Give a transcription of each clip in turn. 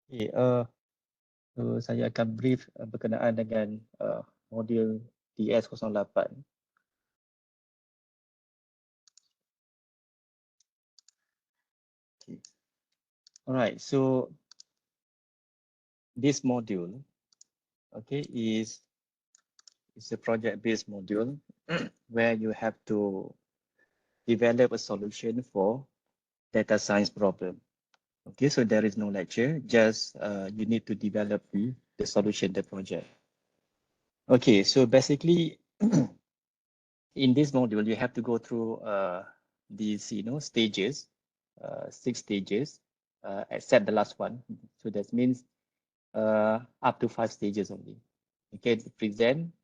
Okay, so saya akan brief berkenaan dengan modul DS08. Okay. Alright, so this module, okay, is a project-based module where you have to develop a solution for data science problem. Okay, so there is no lecture, just you need to develop the solution, the project. Okay, so basically in this module, you have to go through these, stages, 6 stages, except the last one. So that means up to 5 stages only. Okay, to present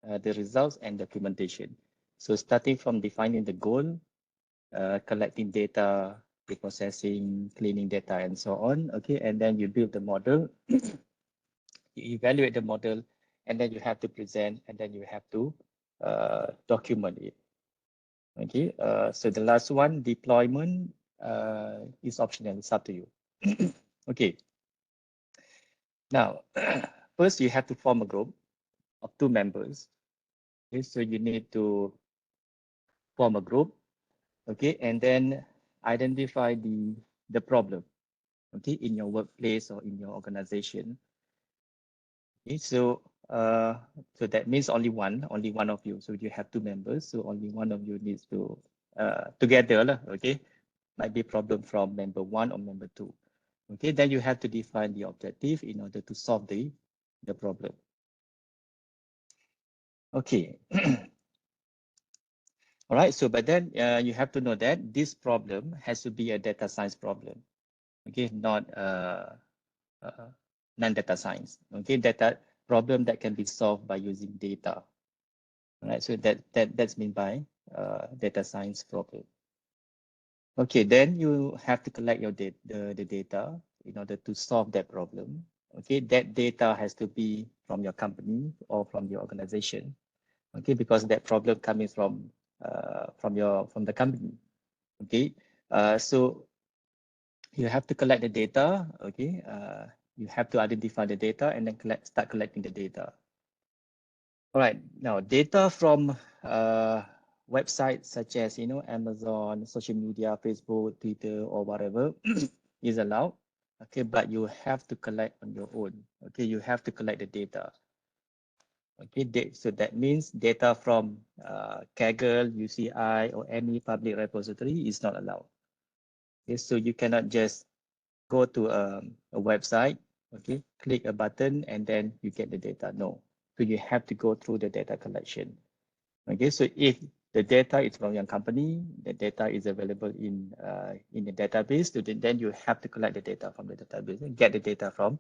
the results and documentation. So starting from defining the goal, collecting data, preprocessing, cleaning data, and so on. Okay, and then you build the model, you evaluate the model, and then you have to present, and then you have to document it. Okay, so the last one, deployment, is optional. It's up to you. Okay. Now, first you have to form a group of 2 members. Okay, so you need to form a group. Okay, and then identify the problem. Okay, in your workplace or in your organization. Okay, so so that means only one of you. So you have 2 members. So only one of you needs to together lah. Okay, might be problem from member 1 or member 2. Okay, then you have to define the objective in order to solve the problem. Okay. All right, so but then you have to know that this problem has to be a data science problem. Okay, not non-data science. Okay, data problem that can be solved by using data. All right, so that's meant by data science problem. Okay, then you have to collect your the data in order to solve that problem. Okay, that data has to be from your company or from your organization. Okay, because that problem coming from the company. Okay, so you have to collect the data. Okay, you have to identify the data and then start collecting the data. All right, now data from websites such as Amazon, social media, Facebook, Twitter, or whatever is allowed. Okay, but you have to collect on your own. Okay, you have to collect the data. Okay, so that means data from Kaggle, UCI, or any public repository is not allowed. Okay, so you cannot just go to a website, okay, click a button, and then you get the data. No, so you have to go through the data collection. Okay, so if the data is from your company, the data is available in the database, so then you have to collect the data from the database and get the data from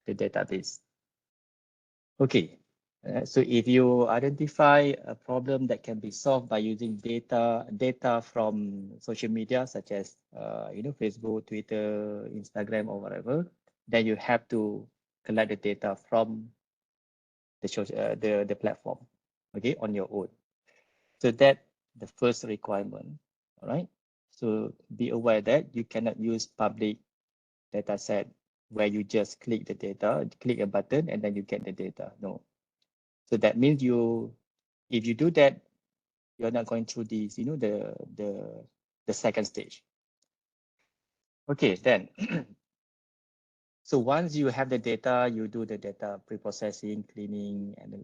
the database. Okay, so if you identify a problem that can be solved by using data from social media such as Facebook, Twitter, Instagram, or whatever, then you have to collect the data from the platform, okay, on your own. So that the first requirement. All right. So be aware that you cannot use public data set where you just click the data, click a button, and then you get the data. No. So that means if you do that, you're not going through these, the second stage. Okay, then. So once you have the data, you do the data pre-processing, cleaning, and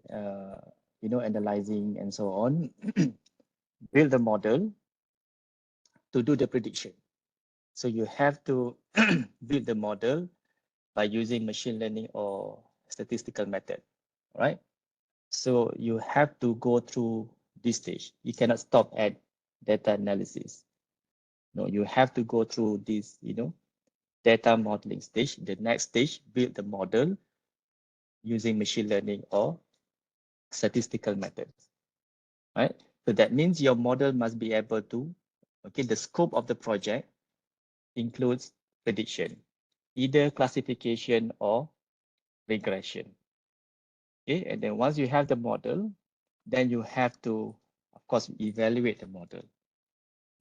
analyzing, and so on. Build the model to do the prediction. So you have to build the model by using machine learning or statistical method, right? So you have to go through this stage. You cannot stop at data analysis. No, you have to go through this, data modeling stage. The next stage, build the model using machine learning or statistical methods, right? So that means your model must be able to, okay, the scope of the project includes prediction, either classification or regression. Okay, and then once you have the model, then you have to, of course, evaluate the model.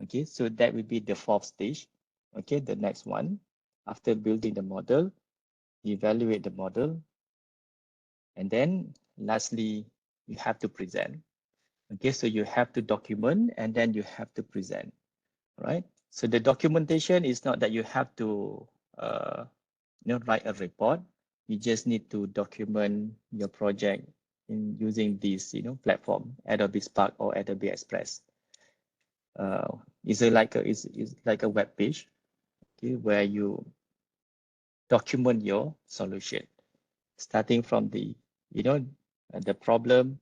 Okay, so that will be the fourth stage. Okay, the next one, after building the model, evaluate the model, and then lastly, you have to present. Okay, so you have to document and then you have to present, right? So the documentation is not that you have to write a report. You just need to document your project in using this platform, Adobe Spark or Adobe Express. It's like a web page, okay, where you document your solution, starting from the the problem,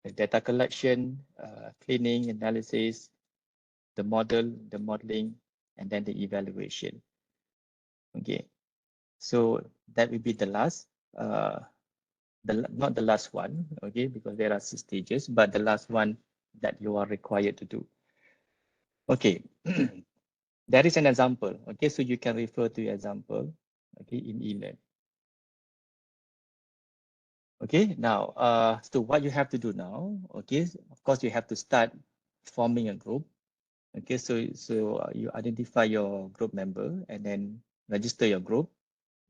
the data collection, cleaning, analysis, the model, the modeling, and then the evaluation. Okay, so that will be the last, not the last one, okay, because there are 6 stages, but the last one that you are required to do. Okay, there is an example. Okay, so you can refer to your example, okay, in eLearn. Okay, now, so what you have to do now, okay, of course, you have to start forming a group. Okay, so you identify your group member and then register your group.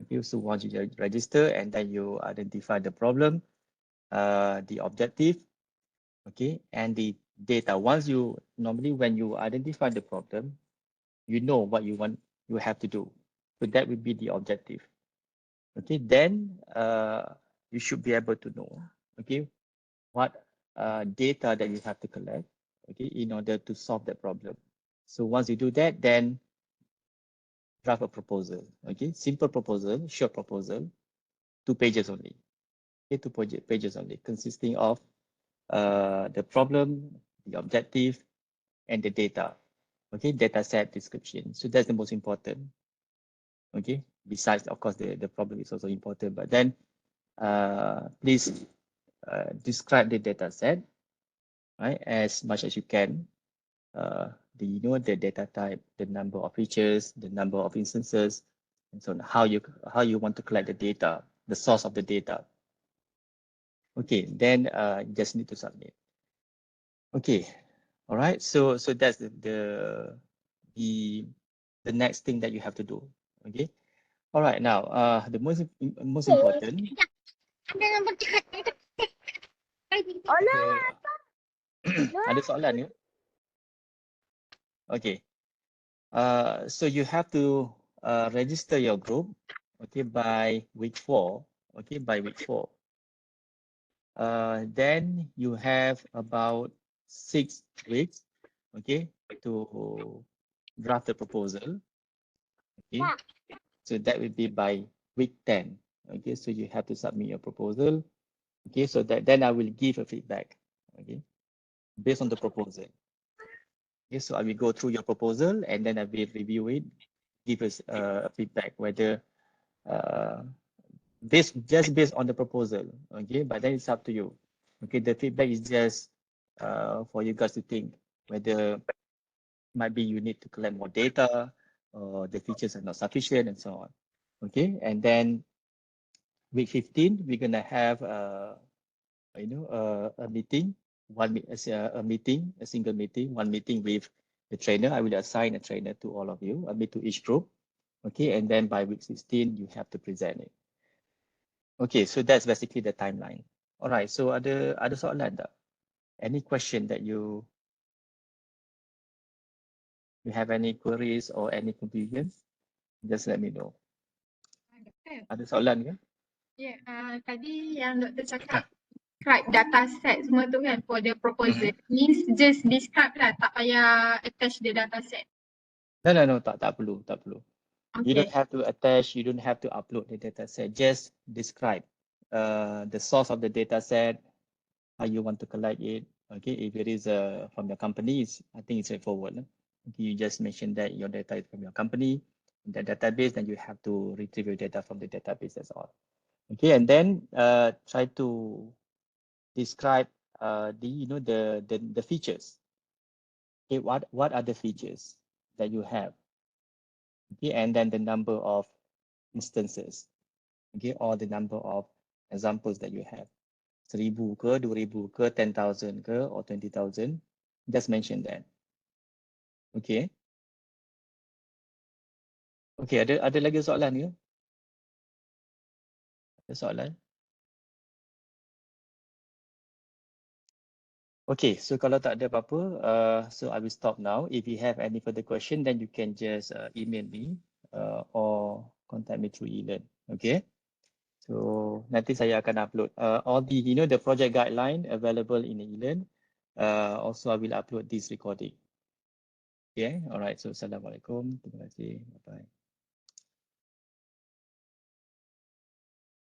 Okay, so once you register and then you identify the problem, the objective, okay, and the data. Once normally when you identify the problem, you know what you have to do. So that will be the objective. Okay, then you should be able to know, okay, what data that you have to collect, okay, in order to solve that problem. So once you do that, then draft a proposal, okay, simple proposal, short proposal, 2 pages only, okay, 2 pages only, consisting of the problem, the objective, and the data, okay, data set description. So that's the most important, okay, besides, of course, the problem is also important, but then please describe the data set, right, as much as you can. The data type, the number of features, the number of instances, and so on, how you want to collect the data, the source of the data. Okay, then you just need to submit. Okay, all right. So that's the next thing that you have to do. Okay, all right. Now, the most important. Ada soalan ke? Okay. So you have to register your group, okay, by week 4, okay, by week 4. Then you have about 6 weeks, okay, to draft the proposal, okay. So that will be by week 10, okay. So you have to submit your proposal, okay. So that then I will give a feedback, okay, based on the proposal. Okay, so I will go through your proposal and then I will review it, give us a feedback whether just based on the proposal, okay, but then it's up to you. Okay, the feedback is just for you guys to think whether might be you need to collect more data or the features are not sufficient and so on. Okay, and then week 15 we're gonna have a meeting, a single meeting, one meeting with the trainer. I will assign a trainer to all of you, to each group. Okay, and then by week 16 you have to present it. Okay, so that's basically the timeline. All right, so ada soalan tak? Any question that you have any queries or any confusion? Just let me know. Ada soalan ke? Ya, tadi yang doktor cakap describe data set semua tu kan for the proposal. Means just describe lah, tak payah attach the data set. No, tak perlu. You Okay. don't have to attach, you don't have to upload the data set. Just describe the source of the data set, how you want to collect it. Okay, if it is from your company, I think it's straightforward. Okay, you just mention that your data is from your company, the database, then you have to retrieve your data from the database. That's all. Okay, and then try to describe the features. Okay, what are the features that you have? Okay, and then the number of instances. Okay, or the number of examples that you have. 1,000 ke, 2,000 ke, 10,000 ke, or 20,000. Just mention that. Okay. Okay, ada lagi soalan ke? Ada soalan? Okay, so kalau tak ada apa-apa, so I will stop now. If you have any further question, then you can just email me or contact me through e-learn. Okay, so nanti saya akan upload all the the project guideline available in e-learn. Also, I will upload this recording. Okay, alright. So, assalamualaikum. Terima kasih. Bye bye.